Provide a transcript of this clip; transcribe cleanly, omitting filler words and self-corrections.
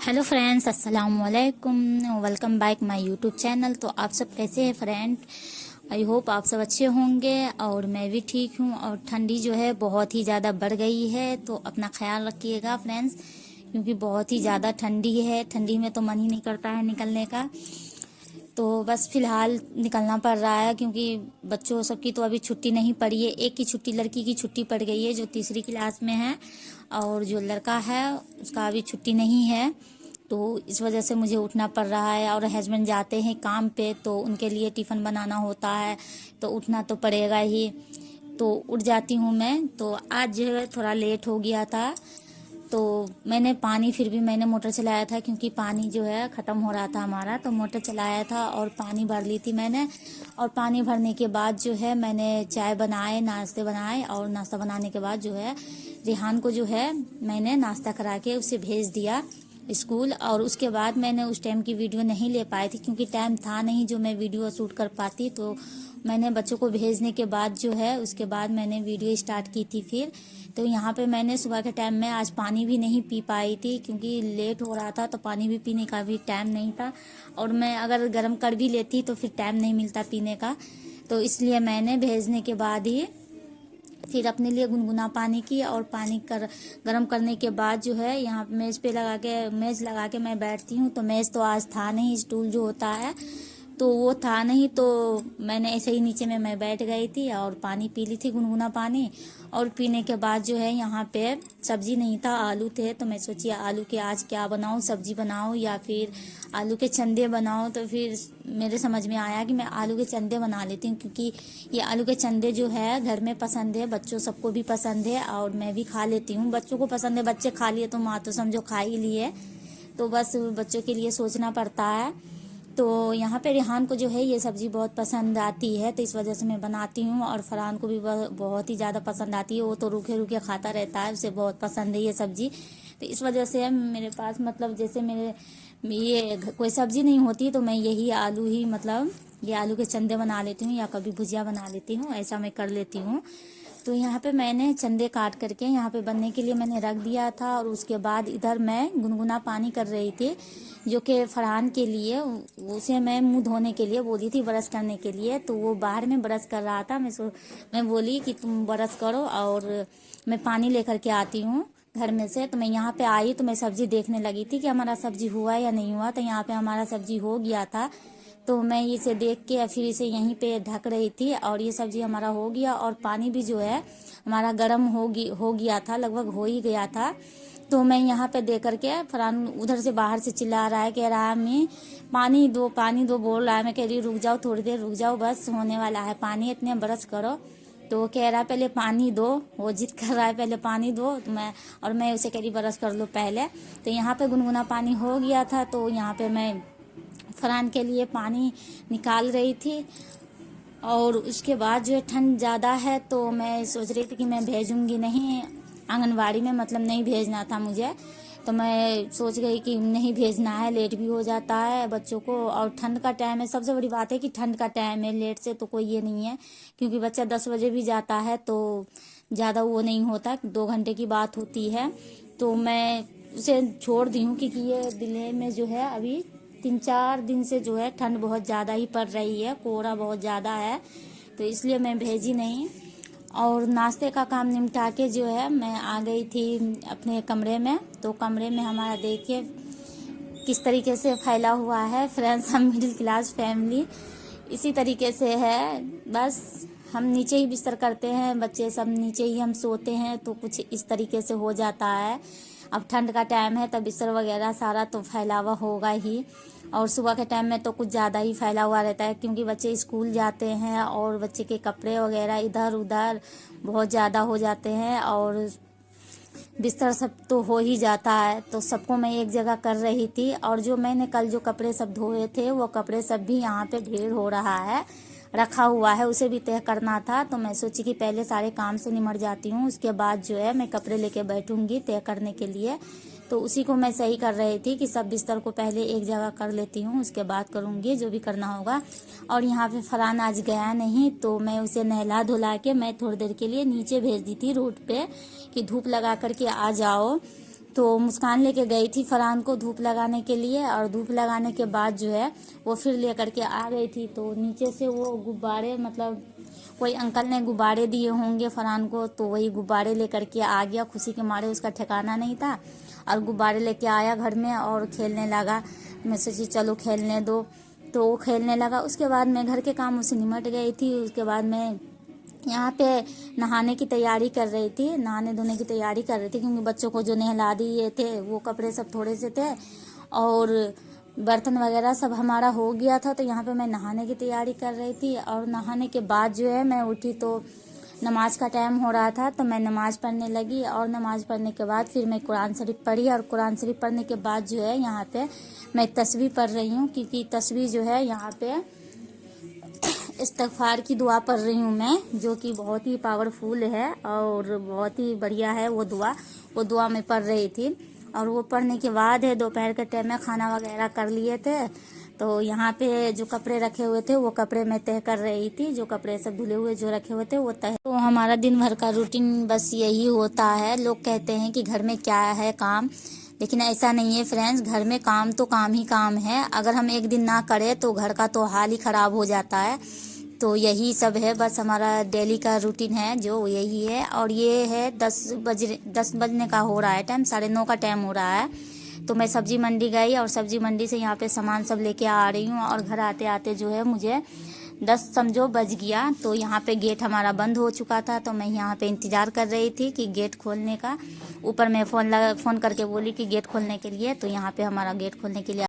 Hello friends, अस्सलाम वालेकुम। Welcome back my YouTube channel. तो आप सब कैसे हैं फ्रेंड? आई होप आप सब अच्छे होंगे और मैं भी ठीक हूँ। और ठंडी जो है बहुत ही ज़्यादा बढ़ गई है, तो अपना ख्याल रखिएगा फ्रेंड्स, क्योंकि बहुत ही ज़्यादा ठंडी है। ठंडी में तो मन ही नहीं करता है निकलने का। तो बस फिलहाल निकलना पड़ रहा है, क्योंकि बच्चों सबकी तो अभी छुट्टी नहीं पड़ी है। एक की छुट्टी, लड़की की छुट्टी पड़ गई है जो तीसरी क्लास में है, और जो लड़का है उसका अभी छुट्टी नहीं है। तो इस वजह से मुझे उठना पड़ रहा है। और हस्बैंड जाते हैं काम पे, तो उनके लिए टिफ़िन बनाना होता है, तो उठना तो पड़ेगा ही। तो उठ जाती हूँ मैं। तो आज जो है थोड़ा लेट हो गया था, तो मैंने पानी, फिर भी मैंने मोटर चलाया था, क्योंकि पानी जो है ख़त्म हो रहा था हमारा। तो मोटर चलाया था और पानी भर ली थी मैंने। और पानी भरने के बाद जो है मैंने चाय बनाए, नाश्ते बनाए, और नाश्ता बनाने के बाद जो है रिहान को जो है मैंने नाश्ता करा के उसे भेज दिया स्कूल। और उसके बाद मैंने उस टाइम की वीडियो नहीं ले पाई थी, क्योंकि टाइम था नहीं जो मैं वीडियो शूट कर पाती। तो मैंने बच्चों को भेजने के बाद जो है उसके बाद मैंने वीडियो स्टार्ट की थी फिर। तो यहाँ पे मैंने सुबह के टाइम में आज पानी भी नहीं पी पाई थी, क्योंकि लेट हो रहा था, तो पानी भी पीने का भी टाइम नहीं था। और मैं अगर गर्म कर भी लेती तो फिर टाइम नहीं मिलता पीने का। तो इसलिए मैंने भेजने के बाद ही फिर अपने लिए गुनगुना पानी की, और पानी गर्म करने के बाद जो है यहाँ मेज लगा के मैं बैठती हूँ। तो मेज तो आज था नहीं, स्टूल जो होता है तो वो था नहीं। तो मैंने ऐसे ही नीचे में मैं बैठ गई थी और पानी पी ली थी, गुनगुना पानी। और पीने के बाद जो है यहाँ पे सब्जी नहीं था, आलू थे। तो मैं सोची आलू के आज क्या बनाऊँ, सब्जी बनाऊँ या फिर आलू के चंदे बनाऊँ। तो फिर मेरे समझ में आया कि मैं आलू के चंदे बना लेती हूँ, क्योंकि ये आलू के चंदे जो है घर में पसंद है, बच्चों सबको भी पसंद है, और मैं भी खा लेती हूँ। बच्चों को पसंद है, बच्चे खा लिए तो माँ तो समझो खा ही लिए। तो बस बच्चों के लिए सोचना पड़ता है। तो यहाँ पे रेहान को जो है ये सब्ज़ी बहुत पसंद आती है, तो इस वजह से मैं बनाती हूँ। और फरहान को भी बहुत ही ज़्यादा पसंद आती है, वो तो रूखे रूखे खाता रहता है, उसे बहुत पसंद है ये सब्ज़ी। तो इस वजह से मेरे पास मतलब जैसे मेरे ये कोई सब्ज़ी नहीं होती तो मैं यही आलू ही मतलब ये आलू के चंदे बना लेती हूँ, या कभी भुजिया बना लेती हूँ, ऐसा मैं कर लेती हूँ। तो यहाँ पे मैंने चंदे काट करके यहाँ पे बनने के लिए मैंने रख दिया था। और उसके बाद इधर मैं गुनगुना पानी कर रही थी, जो कि फरहान के लिए, उसे मैं मुंह धोने के लिए बोली थी, ब्रश करने के लिए। तो वो बाहर में ब्रश कर रहा था। मैं बोली कि तुम ब्रश करो और मैं पानी लेकर के आती हूँ घर में से। तो मैं यहाँ पे आई तो मैं सब्जी देखने लगी थी कि हमारा सब्जी हुआ या नहीं हुआ। तो यहाँ पे हमारा सब्जी हो गया था, तो मैं इसे देख के फिर इसे यहीं पे ढक रही थी। और ये सब्जी हमारा हो गया, और पानी भी जो है हमारा गर्म हो गया था, लगभग हो ही गया था। तो मैं यहाँ पे दे करके, फरहान उधर से बाहर से चिल्ला रहा है, कह रहा है मैं पानी दो बोल रहा है। मैं कह रही रुक जाओ, थोड़ी देर रुक जाओ, बस होने वाला है पानी, इतने ब्रश करो। तो वो कह रहा है पहले पानी दो, वो जिद कर रहा है पहले पानी दो। तो मैं उसे कह रही ब्रश कर लो पहले। तो यहाँ पे गुनगुना पानी हो गया था, तो यहाँ पे मैं फरहान के लिए पानी निकाल रही थी। और उसके बाद जो है ठंड ज़्यादा है, तो मैं सोच रही थी कि मैं भेजूंगी नहीं आंगनवाड़ी में, मतलब नहीं भेजना था मुझे। तो मैं सोच गई कि नहीं भेजना है, लेट भी हो जाता है बच्चों को, और ठंड का टाइम है। सबसे बड़ी बात है कि ठंड का टाइम है, लेट से तो कोई ये नहीं है, क्योंकि बच्चा 10 बजे भी जाता है तो ज़्यादा वो नहीं होता, 2 घंटे की बात होती है। तो मैं उसे छोड़ दी हूँ, क्योंकि ये दिल्ली में जो है अभी 3-4 दिन से जो है ठंड बहुत ज़्यादा ही पड़ रही है, कोहरा बहुत ज़्यादा है, तो इसलिए मैं भेजी नहीं। और नाश्ते का काम निपटा के जो है मैं आ गई थी अपने कमरे में। तो कमरे में हमारा देखिए किस तरीके से फैला हुआ है फ्रेंड्स, हम मिडिल क्लास फैमिली इसी तरीके से है। बस हम नीचे ही बिस्तर करते हैं, बच्चे सब नीचे ही हम सोते हैं, तो कुछ इस तरीके से हो जाता है। अब ठंड का टाइम है, तब बिस्तर वगैरह सारा तो फैला हुआ होगा ही। और सुबह के टाइम में तो कुछ ज़्यादा ही फैला हुआ रहता है, क्योंकि बच्चे स्कूल जाते हैं और बच्चे के कपड़े वगैरह इधर उधर बहुत ज़्यादा हो जाते हैं, और बिस्तर सब तो हो ही जाता है। तो सबको मैं एक जगह कर रही थी। और जो मैंने कल जो कपड़े सब धोए थे, वो कपड़े सब भी यहाँ पे ढेर हो रहा है, रखा हुआ है, उसे भी तय करना था। तो मैं सोची कि पहले सारे काम से निमट जाती हूँ, उसके बाद जो है मैं कपड़े लेके बैठूंगी तय करने के लिए। तो उसी को मैं सही कर रही थी कि सब बिस्तर को पहले एक जगह कर लेती हूँ, उसके बाद करूँगी जो भी करना होगा। और यहाँ पे फरहान आज गया नहीं, तो मैं उसे नहला धुला के मैं थोड़ी देर के लिए नीचे भेज दी थी रोड पे, कि धूप लगा करके आ जाओ। तो मुस्कान लेके गई थी फरहान को धूप लगाने के लिए, और धूप लगाने के बाद जो है वो फिर लेकर के आ गई थी। तो नीचे से वो गुब्बारे, मतलब कोई अंकल ने गुब्बारे दिए होंगे फरहान को, तो वही गुब्बारे लेकर के आ गया। खुशी के मारे उसका ठिकाना नहीं था, और गुब्बारे लेके आया घर में और खेलने लगा। मैं सोची चलो खेलने दो, तो वो खेलने लगा। उसके बाद मैं घर के काम से निमट गई थी। उसके बाद मैं यहाँ पे नहाने की तैयारी कर रही थी, नहाने धोने की तैयारी कर रही थी, क्योंकि बच्चों को जो नहला दिए थे वो कपड़े सब थोड़े से थे और बर्तन वगैरह सब हमारा हो गया था। तो यहाँ पे मैं नहाने की तैयारी कर रही थी, और नहाने के बाद जो है मैं उठी तो नमाज का टाइम हो रहा था, तो मैं नमाज पढ़ने लगी। और नमाज पढ़ने के बाद फिर मैं कुरान शरीफ पढ़ी, और कुरान शरीफ पढ़ने के बाद जो है यहाँ पे मैं तस्बीह पढ़ रही हूँ, क्योंकि तस्बीह जो है यहाँ पे इस्तगफार की दुआ पढ़ रही हूँ मैं, जो कि बहुत ही पावरफुल है और बहुत ही बढ़िया है वो दुआ मैं पढ़ रही थी। और वो पढ़ने के बाद है दोपहर के टाइम में खाना वगैरह कर लिए थे। तो यहाँ पे जो कपड़े रखे हुए थे वो कपड़े मैं तह कर रही थी, जो कपड़े सब धुले हुए जो रखे हुए थे वो तह। तो हमारा दिन भर का रूटीन बस यही होता है। लोग कहते हैं कि घर में क्या है काम, लेकिन ऐसा नहीं है फ्रेंड्स, घर में काम तो काम ही काम है। अगर हम एक दिन ना करें तो घर का तो हाल ही खराब हो जाता है। तो यही सब है, बस हमारा डेली का रूटीन है जो यही है। और ये है 10 बजने का हो रहा है टाइम, 9:30 का टाइम हो रहा है। तो मैं सब्जी मंडी गई, और सब्जी मंडी से यहाँ पे सामान सब लेके आ रही हूँ, और घर आते आते जो है मुझे 10 समझो बज गया। तो यहाँ पे गेट हमारा बंद हो चुका था, तो मैं यहाँ पे इंतज़ार कर रही थी कि गेट खोलने का। ऊपर मैं फ़ोन करके बोली कि गेट खोलने के लिए, तो यहाँ पे हमारा गेट खोलने के लिए